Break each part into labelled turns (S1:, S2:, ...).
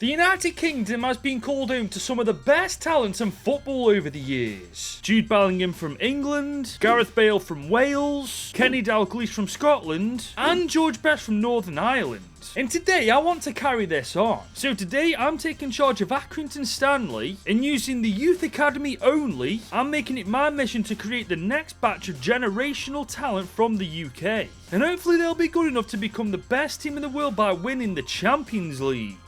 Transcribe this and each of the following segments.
S1: The United Kingdom has been called home to some of the best talents in football over the years. Jude Bellingham from England, Gareth Bale from Wales, Kenny Dalglish from Scotland, and George Best from Northern Ireland. And today I want to carry this on. So today I'm taking charge of Accrington Stanley, and using the youth academy only, I'm making it my mission to create the next batch of generational talent from the UK. And hopefully they'll be good enough to become the best team in the world by winning the Champions League.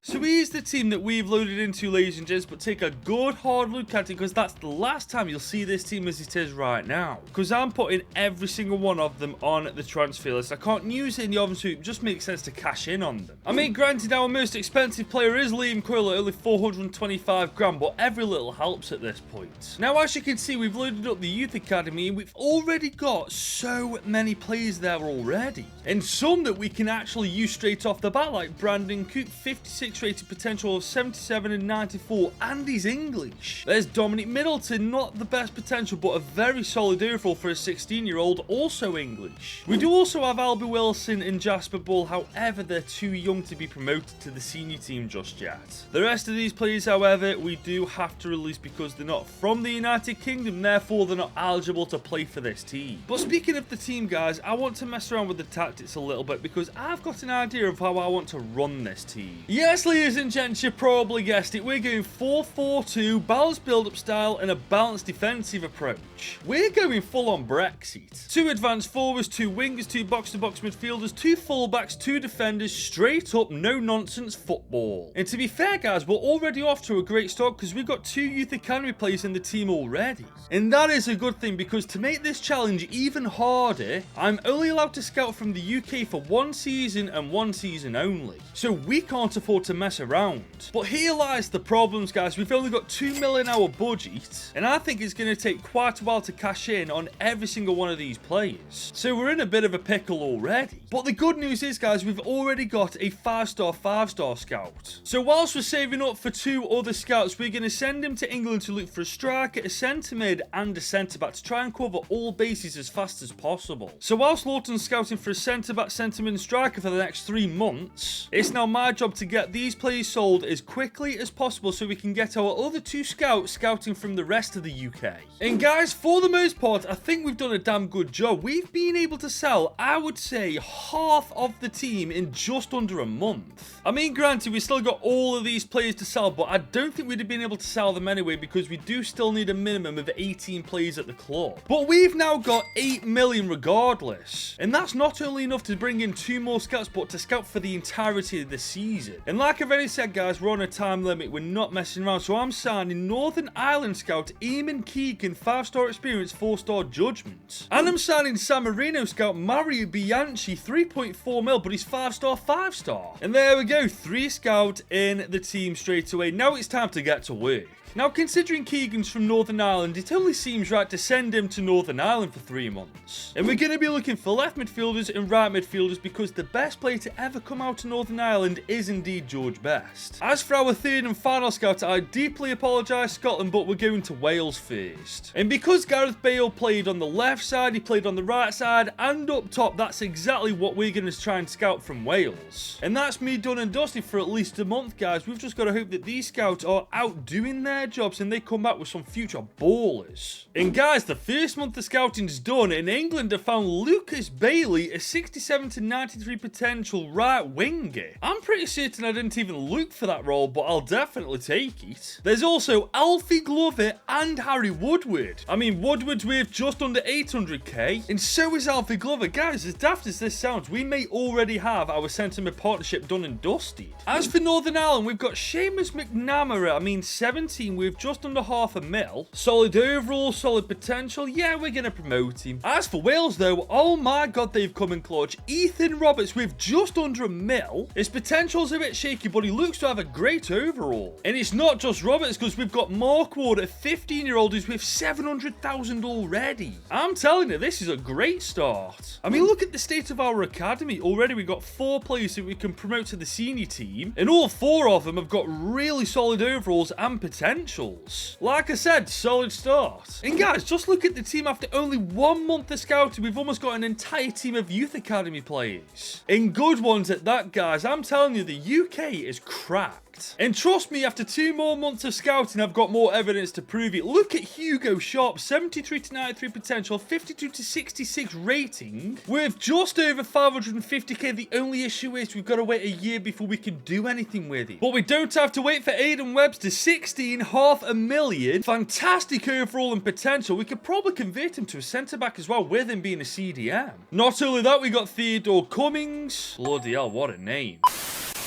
S1: So here's the team that we've loaded into, ladies and gents, but take a good hard look at it because that's the last time you'll see this team as it is right now. Because I'm putting every single one of them on the transfer list. I can't use it in the oven, so it just makes sense to cash in on them. I mean, granted, our most expensive player is Liam Coyle at only 425 grand, but every little helps at this point. Now, as you can see, we've loaded up the youth academy and we've already got so many players there already. And some that we can actually use straight off the bat, like Brandon Cook, 56 rated potential of 77 and 94, and he's English. There's Dominic Middleton, not the best potential, but a very solid overall for a 16-year-old, also English. We do also have Albie Wilson and Jasper Ball, however, they're too young to be promoted to the senior team just yet. The rest of these players, however, we do have to release because they're not from the United Kingdom, therefore they're not eligible to play for this team. But speaking of the team, guys, I want to mess around with the tactics a little bit because I've got an idea of how I want to run this team. Yes, ladies and gents, you probably guessed it. We're going 4-4-2, balanced build-up style and a balanced defensive approach. We're going full-on Brexit. 2 advanced forwards, 2 wingers, 2 box-to-box midfielders, 2 fullbacks, 2 defenders, straight up, no-nonsense football. And to be fair, guys, we're already off to a great start because we've got 2 youth academy players in the team already. And that is a good thing because to make this challenge even harder, I'm only allowed to scout from the UK for 1 season and 1 season only. So we can't afford to mess around. But here lies the problems, guys. We've only got 2 mil in our budget, and I think it's going to take quite a while to cash in on every single one of these players. So we're in a bit of a pickle already. But the good news is, guys, we've already got a 5-star scout. So whilst we're saving up for 2 other scouts, we're going to send him to England to look for a striker, a centre mid, and a centre back to try and cover all bases as fast as possible. So whilst Lawton's scouting for a centre back, centre mid, and striker for the next 3 months, it's now my job to get these players sold as quickly as possible so we can get our other 2 scouts scouting from the rest of the UK. And guys, for the most part, I think we've done a damn good job. We've been able to sell, I would say, half of the team in just under a month. I mean, granted, we still got all of these players to sell, but I don't think we'd have been able to sell them anyway because we do still need a minimum of 18 players at the club. But we've now got 8 million regardless. And that's not only enough to bring in 2 more scouts, but to scout for the entirety of the season. And like I've already said, guys, we're on a time limit. We're not messing around. So I'm signing Northern Ireland scout Eamon Keegan, 5-star experience, 4-star judgment. And I'm signing San Marino scout Mario Bianchi, 3.4 mil, but he's 5-star, 5-star. And there we go, 3 scout in the team straight away. Now it's time to get to work. Now, considering Keegan's from Northern Ireland, it only seems right to send him to Northern Ireland for 3 months. And we're going to be looking for left midfielders and right midfielders because the best player to ever come out of Northern Ireland is indeed George Best. As for our 3rd and final scout, I deeply apologise, Scotland, but we're going to Wales first. And because Gareth Bale played on the left side, he played on the right side and up top, that's exactly what we're going to try and scout from Wales. And that's me done and dusted for at least a month, guys. We've just got to hope that these scouts are out doing their jobs and they come back with some future ballers. And guys, the first month of scouting's done and England have found Lucas Bailey, a 67 to 93 potential right winger. I'm pretty certain I didn't even look for that role, but I'll definitely take it. There's also Alfie Glover and Harry Woodward. I mean, Woodward's worth just under 800k, and so is Alfie Glover. Guys, as daft as this sounds, we may already have our centre mid partnership done and dusted. As for Northern Ireland, we've got Seamus McNamara, 17 with just under $500,000. Solid overall, solid potential. Yeah, we're going to promote him. As for Wales, though, oh my god, they've come in clutch. Ethan Roberts with just under $1 million. His potential's a bit shaky, but he looks to have a great overall. And it's not just Roberts, because we've got Mark Ward, a 15-year-old who's with 700,000 already. I'm telling you, this is a great start. I mean, look at the state of our academy. Already we've got 4 players that we can promote to the senior team, and all 4 of them have got really solid overalls and potential. potentials. Like I said, solid start. And guys, just look at the team after only 1 month of scouting. We've almost got an entire team of youth academy players. And good ones at that, guys. I'm telling you, the UK is cracked. And trust me, after 2 more months of scouting, I've got more evidence to prove it. Look at Hugo Sharp, 73 to 93 potential, 52 to 66 rating, with just over 550k. The only issue is we've got to wait a year before we can do anything with it. But we don't have to wait for Aiden Webster, 16, $500,000. Fantastic overall and potential. We could probably convert him to a centre-back as well, with him being a CDM. Not only that, we got Theodore Cummings. Bloody hell, what a name.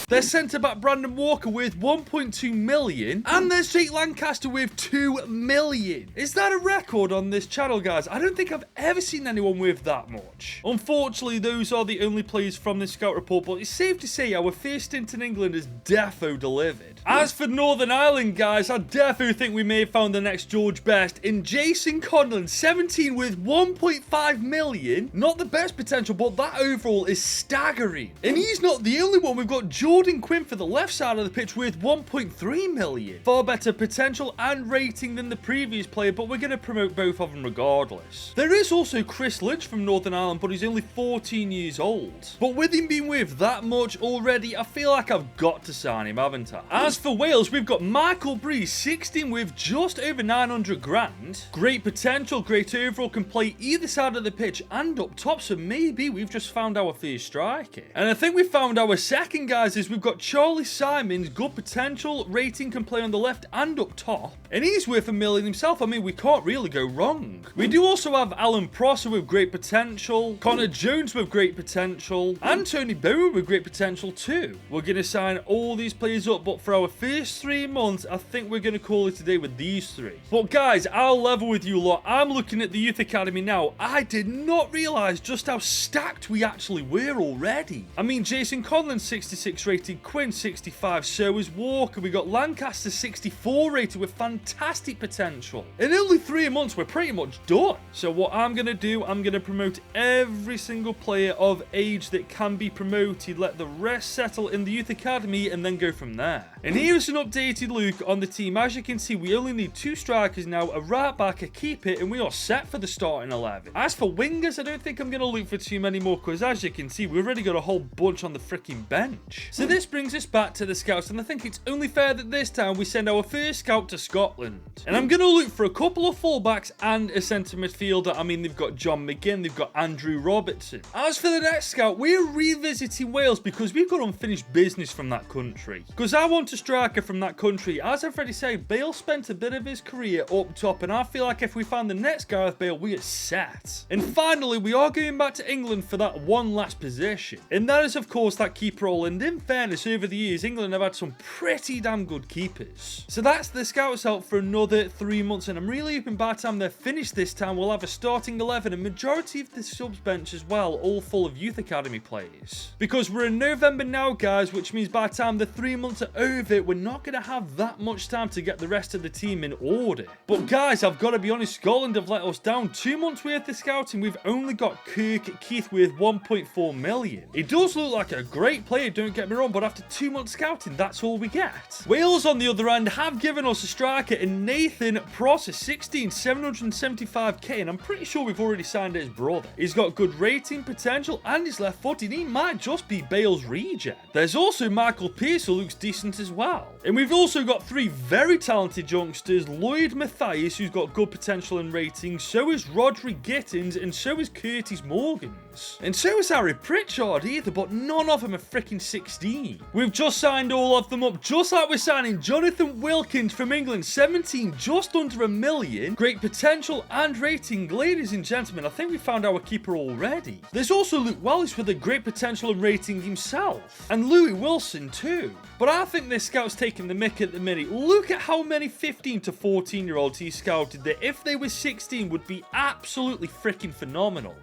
S1: There's centre-back Brandon Walker with 1.2 million. And there's Jake Lancaster with 2 million. Is that a record on this channel, guys? I don't think I've ever seen anyone with that much. Unfortunately, those are the only players from this scout report, but it's safe to say our first stint in England is defo delivered. As for Northern Ireland, guys, I defo think we may have found the next George Best in Jason Conlon, 17 with 1.5 million. Not the best potential, but that overall is staggering. And he's not the only one. We've got Jordan Quinn for the left side of the pitch with 1.3 million. Far better potential and rating than the previous player, but we're going to promote both of them regardless. There is also Chris Lynch from Northern Ireland, but he's only 14 years old. But with him being with that much already, I feel like I've got to sign him, haven't I? As for Wales, we've got Michael Breeze, 16 with just over 900 grand. Great potential, great overall, can play either side of the pitch and up top, so maybe we've just found our first striker. And I think we found our second, guys, is we've got Charlie Simons, good potential, rating, can play on the left and up top. And he's worth $1 million himself. I mean, we can't really go wrong. We do also have Alan Prosser with great potential, Connor Jones with great potential, and Tony Bowen with great potential too. We're going to sign all these players up, but for our first 3 months, I think we're going to call it today with these 3. But guys, I'll level with you lot. I'm looking at the youth academy now. I did not realize just how stacked we actually were already. I mean, Jason Conlon, 66 rated, Quinn, 65, so is Walker. We got Lancaster, 64 rated with fantastic potential. In only 3 months, we're pretty much done. So what I'm going to do, I'm going to promote every single player of age that can be promoted, let the rest settle in the youth academy, and then go from there. And here's an updated look on the team. As you can see, we only need 2 strikers now, a right back, a keeper, and we are set for the starting 11. As for wingers, I don't think I'm going to look for too many more, because as you can see, we've already got a whole bunch on the freaking bench. So this brings us back to the scouts, and I think it's only fair that this time we send our first scout to Scotland. And I'm going to look for a couple of fullbacks and a centre midfielder. I mean, they've got John McGinn, they've got Andrew Robertson. As for the next scout, we're revisiting Wales because we've got unfinished business from that country. Because I want a striker from that country. As I've already said, Bale spent a bit of his career up top, and I feel like if we find the next Gareth Bale, we are set. And finally, we are going back to England for that one last position. And that is, of course, that keeper role. And in fairness, over the years, England have had some pretty damn good keepers. So that's the scouts out for another 3 months, and I'm really hoping by the time they're finished this time, we'll have a starting 11, and majority of the subs bench as well, all full of youth academy players. Because we're in November now, guys, which means by the time the 3 months are over, we're not going to have that much time to get the rest of the team in order. But guys, I've got to be honest, Scotland have let us down. 2 months worth of scouting, we've only got Kirk Keith with 1.4 million. It does look like a great player, don't get me wrong, but after 2 months scouting, that's all we get. Wales, on the other hand, have given us a striker in Nathan Prosser, 16, 775k, and I'm pretty sure we've already signed his brother. He's got good rating, potential, and he's left-footed. He might just be Bale's regen. There's also Michael Pearce, who looks decent as well. And we've also got 3 very talented youngsters, Lloyd Mathias, who's got good potential and rating, so is Rodri Gittins, and so is Curtis Morgans. And so is Harry Pritchard either, but none of them are freaking 16. We've just signed all of them up, just like we're signing Jonathan Wilkins from England, 17, just under $1 million. Great potential and rating. Ladies and gentlemen, I think we found our keeper already. There's also Luke Wallace with a great potential and rating himself. And Louis Wilson too. But I think this scout's taking the mick at the minute. Look at how many 15 to 14-year-olds he scouted that if they were 16 would be absolutely freaking phenomenal.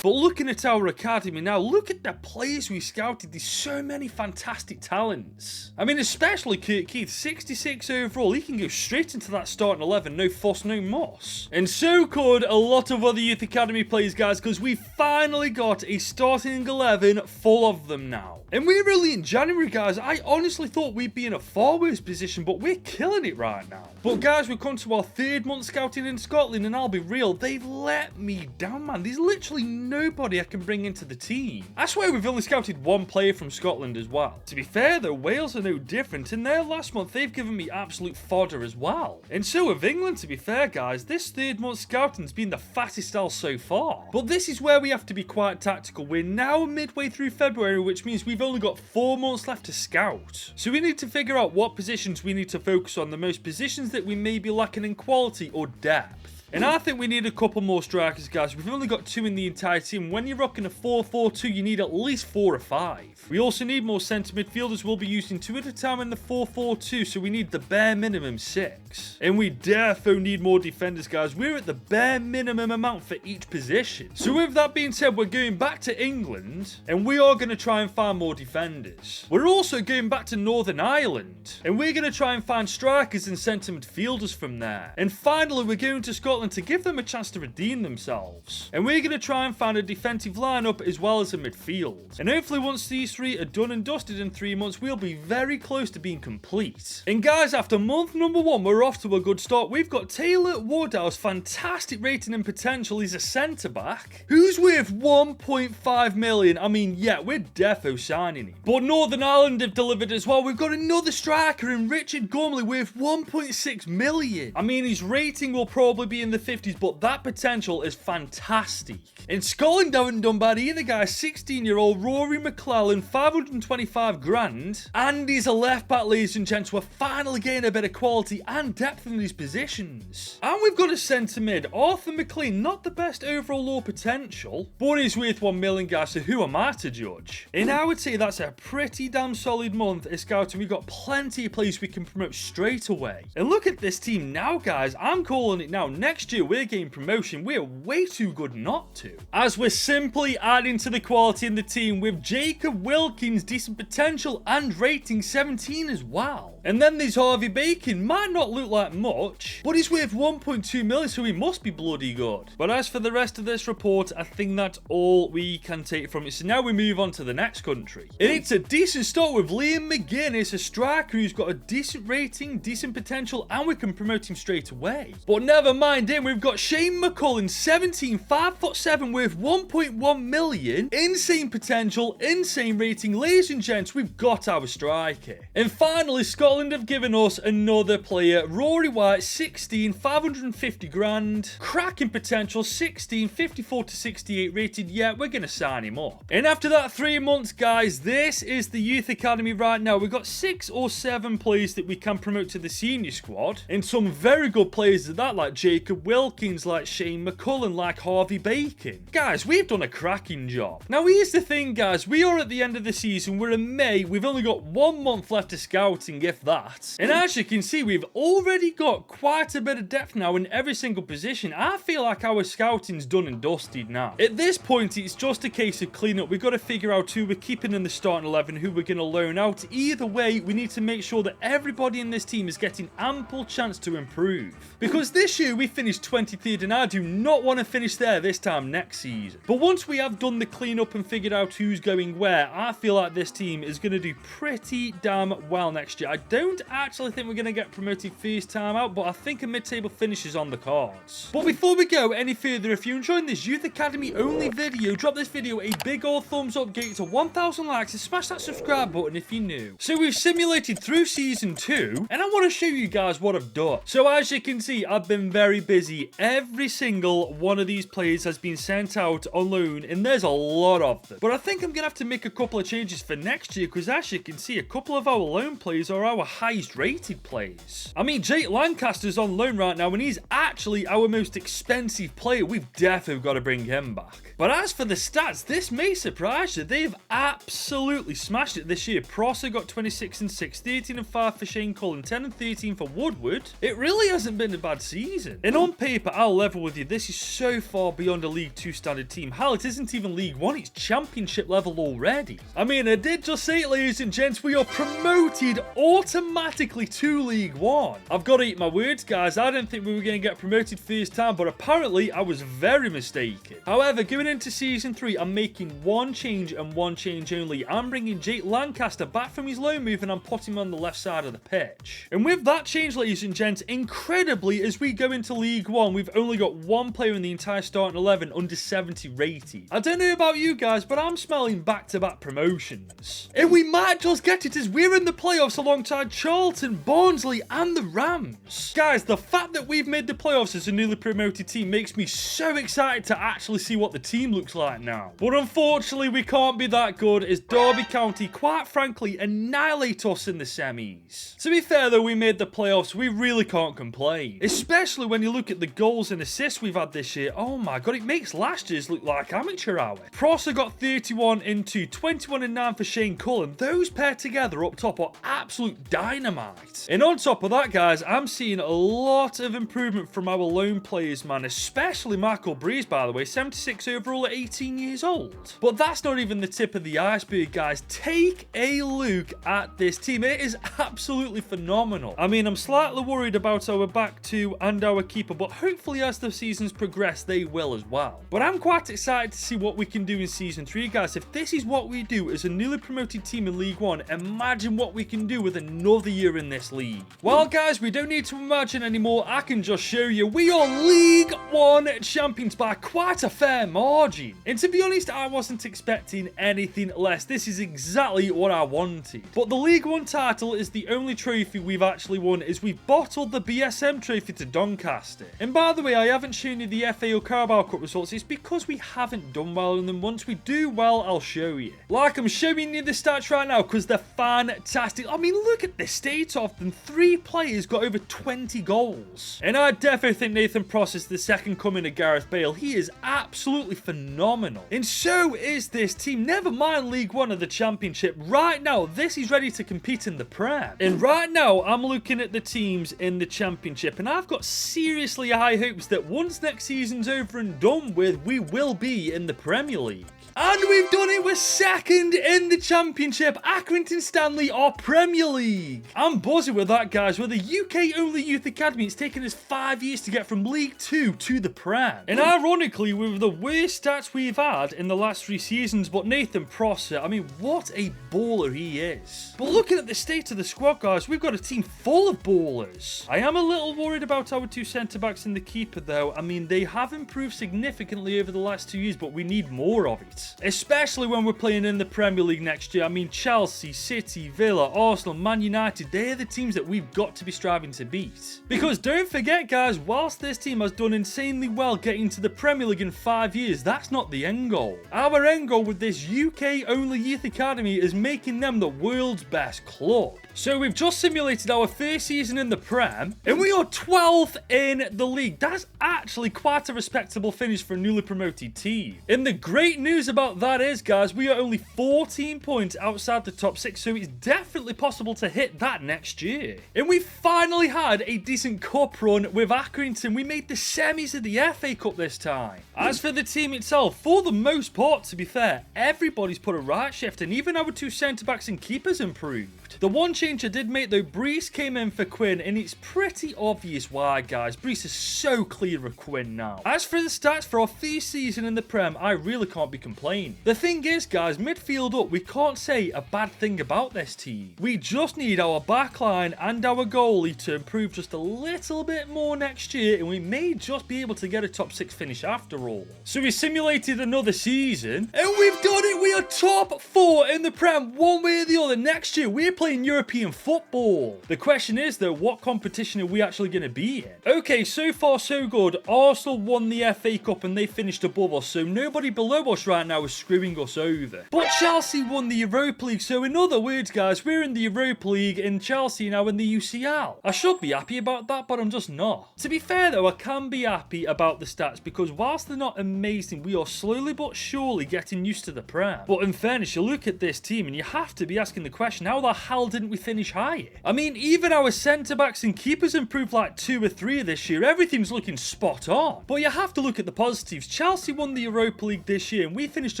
S1: But looking at our academy now, look at the players we scouted. There's so many fantastic talents. I mean, especially Kurt Keith, 66 overall. He can go straight into that starting 11, no fuss, no muss. And so could a lot of other youth academy players, guys, because we finally got a starting 11 full of them now. And we're early in January, guys. I honestly thought we'd be in a far worse position, but we're killing it right now. But guys, we've come to our 3rd month scouting in Scotland, and I'll be real, they've let me down, man. There's literally nobody I can bring into the team. I swear we've only scouted 1 player from Scotland as well. To be fair though, Wales are no different. In their last month, they've given me absolute fodder as well. And so have England, to be fair, guys. This 3rd month scouting's been the fattest L so far. But this is where we have to be quite tactical. We're now midway through February, which means we've only got 4 months left to scout. So we need to figure out what positions we need to focus on, the most positions that we may be lacking in quality or depth. And I think we need a couple more strikers, guys. We've only got 2 in the entire team. When you're rocking a 4-4-2, you need at least 4 or 5. We also need more centre midfielders. We'll be using 2 at a time in the 4-4-2, so we need the bare minimum 6. And we defo need more defenders, guys. We're at the bare minimum amount for each position. So with that being said, we're going back to England, and we are going to try and find more defenders. We're also going back to Northern Ireland, and we're going to try and find strikers and centre midfielders from there. And finally, we're going to Scotland to give them a chance to redeem themselves. And we're going to try and find a defensive lineup as well as a midfield. And hopefully once these 3 are done and dusted in 3 months, we'll be very close to being complete. And guys, after month number 1, we're off to a good start. We've got Taylor Woodhouse, fantastic rating and potential. He's a centre-back who's worth 1.5 million. I mean, yeah, we're defo signing him. But Northern Ireland have delivered as well. We've got another striker in Richard Gormley worth 1.6 million. I mean, his rating will probably be in the 50s, but that potential is fantastic. And Scotland haven't done bad either, guys. 16-year-old Rory McClellan, 525 grand. And he's a left back, ladies and gents. We're finally getting a bit of quality and depth in these positions. And we've got a centre mid, Arthur McLean. Not the best overall low potential, but he's worth 1 million, guys, so who am I to judge? And I would say that's a pretty damn solid month of scouting. We've got plenty of players we can promote straight away. And look at this team now, guys. I'm calling it now. Next year, we're getting promotion. We're way too good not to. As we're simply adding to the quality in the team with Jacob Wilkins, decent potential and rating 17 as well. And then there's Harvey Bacon. Might not look like much, but he's worth 1.2 million, so he must be bloody good. But as for the rest of this report, I think that's all we can take from it. So now we move on to the next country. And it's a decent start with Liam McGuinness, a striker who's got a decent rating, decent potential, and we can promote him straight away. But never mind him, we've got Shane McCullin, 17, 5'7", worth 1.1 million. Insane potential, insane rating. Ladies and gents, we've got our striker. And finally, Scotland have given us another player, Rory White, 16, 550 grand. Cracking potential, 16, 54 to 68 rated. Yeah, we're going to sign him up. And after that 3 months, guys, this is the youth academy right now. We've got 6 or 7 players that we can promote to the senior squad. And some very good players at that, like Jacob Wilkins, like Shane McCullin, like Harvey Bacon. Guys, we've done a cracking job. Now, here's the thing, guys. We are at the end of the season. We're in May. We've only got 1 month left of scouting, if that. And as you can see, we've already got quite a bit of depth now in every single position. I feel like our scouting's done and dusted now. At this point, it's just a case of cleanup. We've got to figure out who we're keeping in the starting 11, who we're going to loan out. Either way, we need to make sure that everybody in this team is getting ample chance to improve. Because this year, we finished 23rd, and I do not want to finish there this time next season. But once we have done the cleanup and figured out who's going where, I feel like this team is going to do pretty damn well next year. I don't actually think we're going to get promoted first time out, but I think a mid-table finish is on the cards. But before we go any further, if you're enjoying this Youth Academy only video, drop this video a big old thumbs up, get it to 1,000 likes, and smash that subscribe button if you're new. So we've simulated through season 2, and I want to show you guys what I've done. So as you can see, I've been very busy. Every single one of these players has been sent out on loan, and there's a lot of them. But I think I'm going to have to make a couple of changes for next year, because as you can see, a couple of our loan players are our our highest rated players. I mean, Jake Lancaster's on loan right now, and he's actually our most expensive player. We've definitely got to bring him back. But as for the stats, this may surprise you. They've absolutely smashed it this year. Prosser got 26 and 6, 13 and 5 for Shane Cullen, 10 and 13 for Woodward. It really hasn't been a bad season. And on paper, I'll level with you, this is so far beyond a League 2 standard team. Hell, it isn't even League 1, it's Championship level already. I mean, I did just say it, ladies and gents, we are promoted automatically to League 1. I've got to eat my words, guys. I didn't think we were going to get promoted first time, but apparently I was very mistaken. However, going into Season 3, I'm making one change and one change only. I'm bringing Jake Lancaster back from his loan move and I'm putting him on the left side of the pitch. And with that change, ladies and gents, incredibly, as we go into League 1, we've only got one player in the entire starting 11 under 70 rated. I don't know about you guys, but I'm smelling back-to-back promotions. And we might just get it as we're in the playoffs alongside Charlton, Barnsley and the Rams. Guys, the fact that we've made the playoffs as a newly promoted team makes me so excited to actually see what the team looks like now. But unfortunately, we can't be that good as Derby County, quite frankly, annihilate us in the semis. To be fair though, we made the playoffs, we really can't complain. Especially when you look at the goals and assists we've had this year. Oh my god, it makes last year's look like amateur hour. Prosser got 31 and 2, 21 and 9 for Shane Cullen. Those paired together up top are absolute dynamite. And on top of that, guys, I'm seeing a lot of improvement from our lone players, man. Especially Michael Breeze, by the way, 76 overall at 18 years old. But that's not even the tip of the iceberg, guys. Take a look at this team. It is absolutely phenomenal. I mean, I'm slightly worried about our back two and our keeper, but hopefully as the seasons progress, they will as well. But I'm quite excited to see what we can do in Season 3, guys. If this is what we do as a newly promoted team in League 1, imagine what we can do with another year in this league. Well, guys, we don't need to imagine anymore. I can just show you. We are League 1 champions by quite a fair margin. And to be honest, I wasn't expecting anything less. This is exactly what I wanted. But the League 1 title is the only trophy we've actually won, as we bottled the BSM trophy to Doncaster. And by the way, I haven't shown you the FA or Carabao Cup results. It's because we haven't done well in them. Once we do well, I'll show you. Like, I'm showing you the stats right now because they're fantastic. I mean, look at the state of them. 3 players got over 20 goals. And I definitely think Nathan Pross is the second coming of Gareth Bale. He is absolutely phenomenal. And so is this team. Never mind League 1 of the Championship. Right now, this is ready to compete in the Prem. And right now, I'm looking at the teams in the Championship, and I've got seriously high hopes that once next season's over and done with, we will be in the Premier League. And we've done it. We're second in the Championship. Accrington Stanley are Premier League. I'm buzzing with that, guys. We're the UK-only youth academy. It's taken us 5 years to get from League 2 to the Prem. And ironically, we were the worst stats we've had in the last 3 seasons, but Nathan Prosser, I mean, what a baller he is. But looking at the state of the squad, guys, we've got a team full of ballers. I am a little worried about our 2 centre-backs and the keeper, though. I mean, they have improved significantly over the last 2 years, but we need more of it. Especially when we're playing in the Premier League next year. I mean, Chelsea, City, Villa, Arsenal, Man United, they're the teams that we've got to be striving to beat. Because don't forget, guys, whilst this team has done insanely well getting to the Premier League in 5 years, that's not the end goal. Our end goal with this UK-only youth academy is making them the world's best club. So we've just simulated our first season in the Prem, and we are 12th in the league. That's actually quite a respectable finish for a newly promoted team. And the great news about that is, guys, we are only 14 points outside the top 6, so it's definitely possible to hit that next year. And we finally had a decent cup run with Accrington. We made the semis of the FA Cup this time. As for the team itself, for the most part, to be fair, everybody's put a right shift, and even our 2 centre-backs and keepers improved. The one change I did make, though, Brees came in for Quinn, and it's pretty obvious why, guys. Brees is so clear of Quinn now. As for the stats for our first season in the Prem, I really can't be complaining. The thing is, guys, midfield up, we can't say a bad thing about this team. We just need our backline and our goalie to improve just a little bit more next year, and we may just be able to get a top 6 finish after all. So we simulated another season, and we've done it. We are top 4 in the Prem, one way or the other. Next year, we're playing European football. The question is, though, what competition are we actually going to be in? Okay, so far so good. Arsenal won the FA Cup and they finished above us, so nobody below us right now is screwing us over. But Chelsea won the Europa League, so in other words, guys, we're in the Europa League and Chelsea now in the UCL. I should be happy about that, but I'm just not. To be fair though, I can be happy about the stats because whilst they're not amazing, we are slowly but surely getting used to the Prem. But in fairness, you look at this team and you have to be asking the question, how the hell didn't we finish higher? I mean, even our centre-backs and keepers improved like 2 or 3 this year. Everything's looking spot on. But you have to look at the positives. Chelsea won the Europa League this year and we finished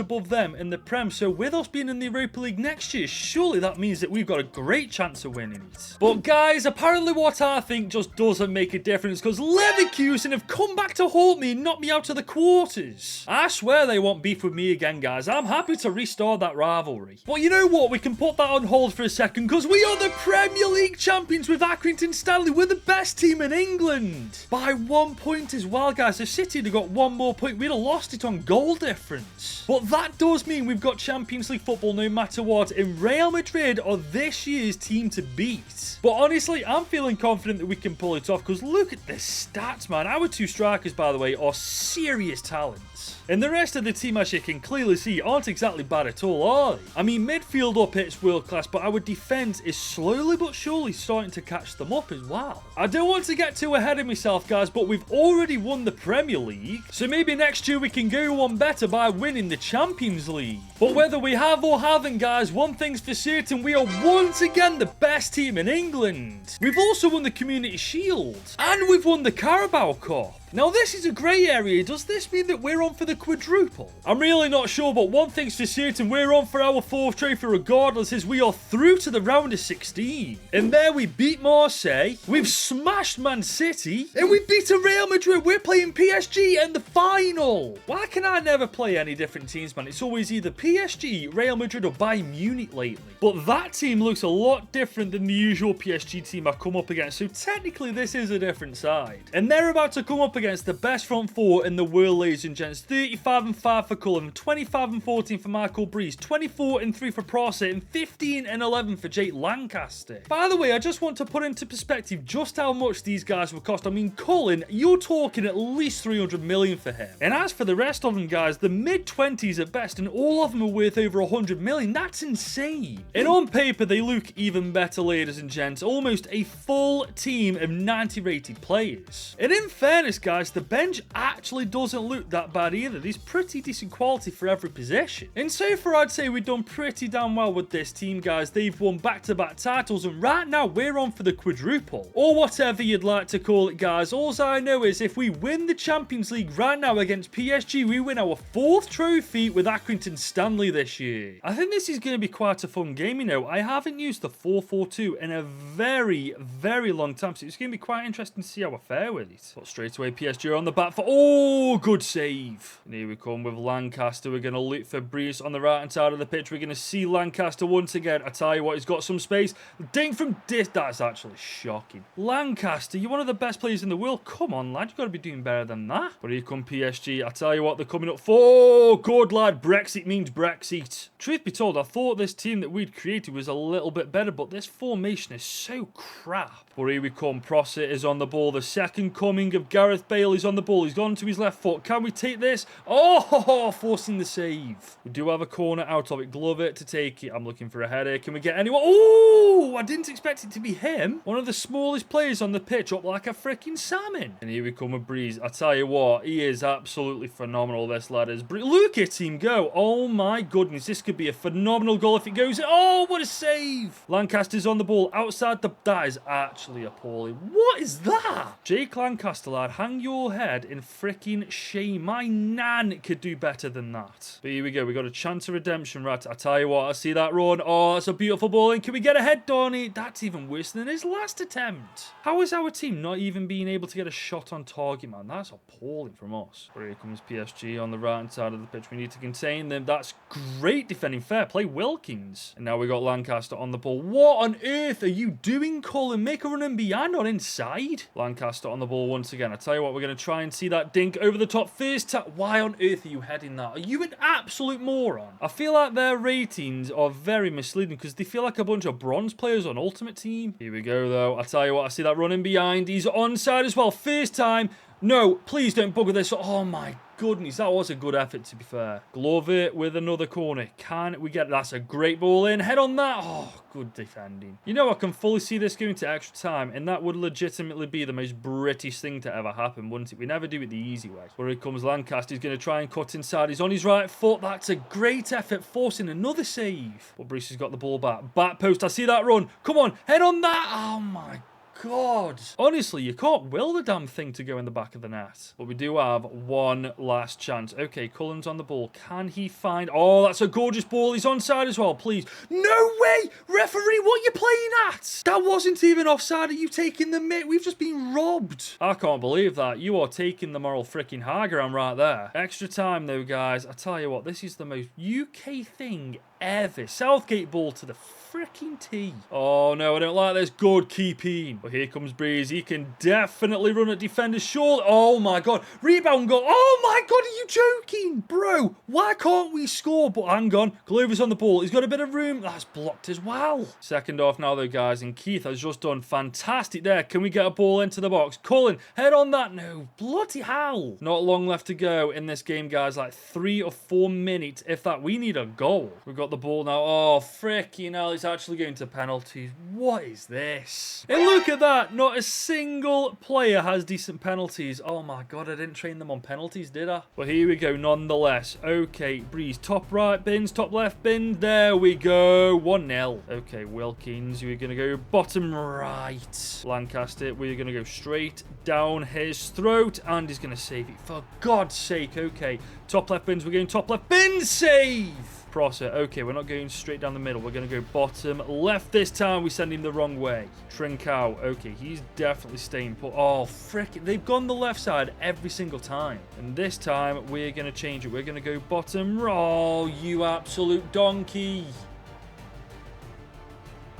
S1: above them in the Prem. So with us being in the Europa League next year, surely that means that we've got a great chance of winning it. But guys, apparently what I think just doesn't make a difference because Leverkusen have come back to haunt me and knock me out of the quarters. I swear they want beef with me again, guys. I'm happy to restore that rivalry. But you know what? We can put that on hold for a second because we are the Premier League champions with Accrington Stanley. We're the best team in England. By 1 point as well, guys. If City had got 1 more point, we'd have lost it on goal difference. But that does mean we've got Champions League football no matter what. And Real Madrid are this year's team to beat. But honestly, I'm feeling confident that we can pull it off because look at the stats, man. Our 2 strikers, by the way, are serious talents. And the rest of the team, as you can clearly see, aren't exactly bad at all, are they? I mean, midfield up it's world class, but our defence is slowly but surely starting to catch them up as well. I don't want to get too ahead of myself, guys, but we've already won the Premier League, so maybe next year we can go one better by winning the Champions League. But whether we have or haven't, guys, one thing's for certain, we are once again the best team in England. We've also won the Community Shield, and we've won the Carabao Cup. Now, this is a grey area. Does this mean that we're on for the quadruple? I'm really not sure, but one thing's for certain. We're on for our 4th trophy regardless, as we are through to the round of 16. And there we beat Marseille. We've smashed Man City. And we beat a Real Madrid. We're playing PSG in the final. Why can I never play any different teams, man? It's always either PSG, Real Madrid, or Bayern Munich lately. But that team looks a lot different than the usual PSG team I've come up against. So technically, this is a different side. And they're about to come up against the best front 4 in the world, ladies and gents. 35-5 for Cullen, 25-14 for Michael Breeze, 24-3 for Prosser, and 15-11 for Jake Lancaster. By the way, I just want to put into perspective just how much these guys will cost. I mean, Cullen, you're talking at least 300 million for him. And as for the rest of them, guys, the mid-20s at best, and all of them are worth over 100 million. That's insane. And on paper, they look even better, ladies and gents. Almost a full team of 90 rated players. And in fairness, guys, the bench actually doesn't look that bad either. There's pretty decent quality for every position. And so far, I'd say we've done pretty damn well with this team, guys. They've won back-to-back titles, and right now, we're on for the quadruple. Or whatever you'd like to call it, guys. All I know is if we win the Champions League right now against PSG, we win our 4th trophy with Accrington Stanley this year. I think this is going to be quite a fun game, you know. I haven't used the 4-4-2 in a very, very long time, so it's going to be quite interesting to see how I fare with it. But straight away, PSG on the back for... Oh, good save. And here we come with Lancaster. We're going to look for Breeze on the right-hand side of the pitch. We're going to see Lancaster once again. I tell you what, he's got some space. Dink from this. That's actually shocking. Lancaster, you're one of the best players in the world. Come on, lad. You've got to be doing better than that. But here come PSG. I tell you what, they're coming up for... Oh, good lad. Brexit means Brexit. Truth be told, I thought this team that we'd created was a little bit better, but this formation is so crap. But here we come. Prosser is on the ball. The second coming of Gareth Bale is on the ball. He's gone to his left foot. Can we take this? Oh, forcing the save. We do have a corner out of it. Glove it to take it. I'm looking for a header. Can we get anyone? Oh, I didn't expect it to be him. One of the smallest players on the pitch, up like a freaking salmon. And here we come with Breeze. I tell you what, he is absolutely phenomenal, this lad is. Look at him go. Oh my goodness, this could be a phenomenal goal if it goes. Oh, what a save. Lancaster's on the ball outside the... That is actually appalling. What is that? Jake Lancaster, lad, hang your head in freaking shame. My nan could do better than that. But here we go. We got a chance of redemption, right? I tell you what, I see that run. Oh, that's a beautiful ball. And can we get a head, Donny? That's even worse than his last attempt. How is our team not even being able to get a shot on target, man? That's appalling from us. But here comes PSG on the right-hand side of the pitch. We need to contain them. That's great defending. Fair play, Wilkins. And now we got Lancaster on the ball. What on earth are you doing, Colin? Make a run in behind, not inside. Lancaster on the ball once again. I tell you what, we're going to try and see that dink over the top. First tap. Why on earth are you heading that? Are you an absolute moron? I feel like their ratings are very misleading because they feel like a bunch of bronze players on Ultimate Team. Here we go, though. I tell you what, I see that running behind. He's onside as well. First time. No, please don't bugger this. Oh my goodness, that was a good effort, to be fair. Glove it with another corner. Can we get... That's a great ball in. Head on that. Oh, good defending. You know, I can fully see this going to extra time, and that would legitimately be the most British thing to ever happen, wouldn't it? We never do it the easy way. Where here comes Lancaster. He's going to try and cut inside. He's on his right foot. That's a great effort, forcing another save. But Bruce has got the ball back. Back post. I see that run. Come on, head on that. Oh my God. Honestly, you can't will the damn thing to go in the back of the net. But we do have one last chance. Okay, Cullen's on the ball. Can he find... Oh, that's a gorgeous ball. He's onside as well, please. No way! Referee, what are you playing at? That wasn't even offside. Are you taking the mitt? We've just been robbed. I can't believe that. You are taking the moral freaking high ground right there. Extra time, though, guys. I tell you what, this is the most UK thing ever. Southgate ball to the freaking tee. Oh no, I don't like this. Good keeping. But here comes Breeze. He can definitely run at defender's shoulder. Oh my God. Rebound goal. Oh my God, are you joking? Bro, why can't we score? But hang on. Glover's on the ball. He's got a bit of room. That's blocked as well. Second half now though, guys. And Keith has just done fantastic there. Can we get a ball into the box? Cullen, head on that. No, bloody hell. Not long left to go in this game, guys. Like 3 or 4 minutes. If that, we need a goal. We've got the ball now. Oh, freaking hell. It's actually going to penalties. What is this? And look at that. Not a single player has decent penalties. Oh my God, I didn't train them on penalties, did I? But here we go nonetheless. Okay, Breeze. Top right bins, top left bin. There we go. 1-0. Okay, Wilkins. We're going to go bottom right. Lancaster. We're going to go straight down his throat. And he's going to save it. For God's sake. Okay, top left bins. We're going top left bin. Save. Prosser. Okay, we're not going straight down the middle. We're going to go bottom left this time. We send him the wrong way. Trincao. Okay, he's definitely staying put. Oh, frick. They've gone the left side every single time. And this time, we're going to change it. We're going to go bottom. Oh, you absolute donkey.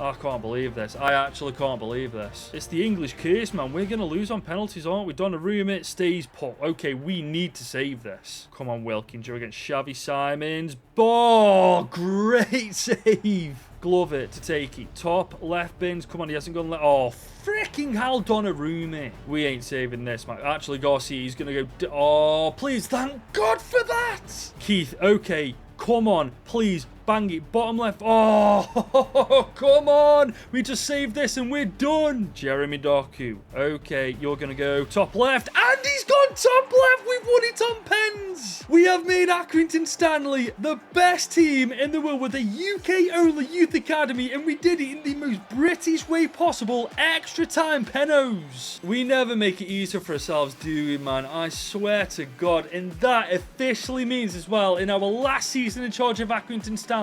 S1: I can't believe this. I actually can't believe this. It's the English curse, man. We're going to lose on penalties, aren't we? Donnarumma stays put. Okay, we need to save this. Come on, Wilkins. You're against Xavi Simons. Oh, great save. Glove it to take it. Top left bins. Come on, he hasn't gone left. Oh, freaking hell, Donnarumma. We ain't saving this, man. Actually, Garcia, he's going to go... Oh, please, thank God for that. Keith, okay. Come on, please. Bang it. Bottom left. Oh, come on. We just saved this and we're done. Jeremy Doku. Okay, you're going to go top left. And he's gone top left. We've won it on pens. We have made Accrington Stanley the best team in the world with a UK-only youth academy. And we did it in the most British way possible. Extra time penos. We never make it easier for ourselves, do we, man? I swear to God. And that officially means as well, in our last season in charge of Accrington Stanley,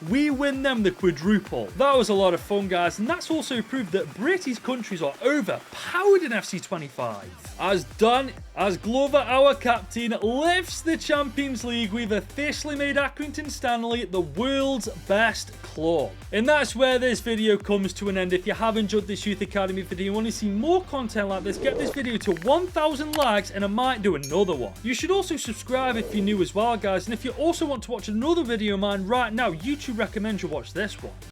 S1: we win them the quadruple. That was a lot of fun, guys, and that's also proved that British countries are overpowered in FC 25. As Glover, our captain, lifts the Champions League, we've officially made Accrington Stanley the world's best club. And that's where this video comes to an end. If you have enjoyed this Youth Academy video and want to see more content like this, get this video to 1,000 likes and I might do another one. You should also subscribe if you're new as well, guys, and if you also want to watch another video of mine right now, YouTube recommends you watch this one.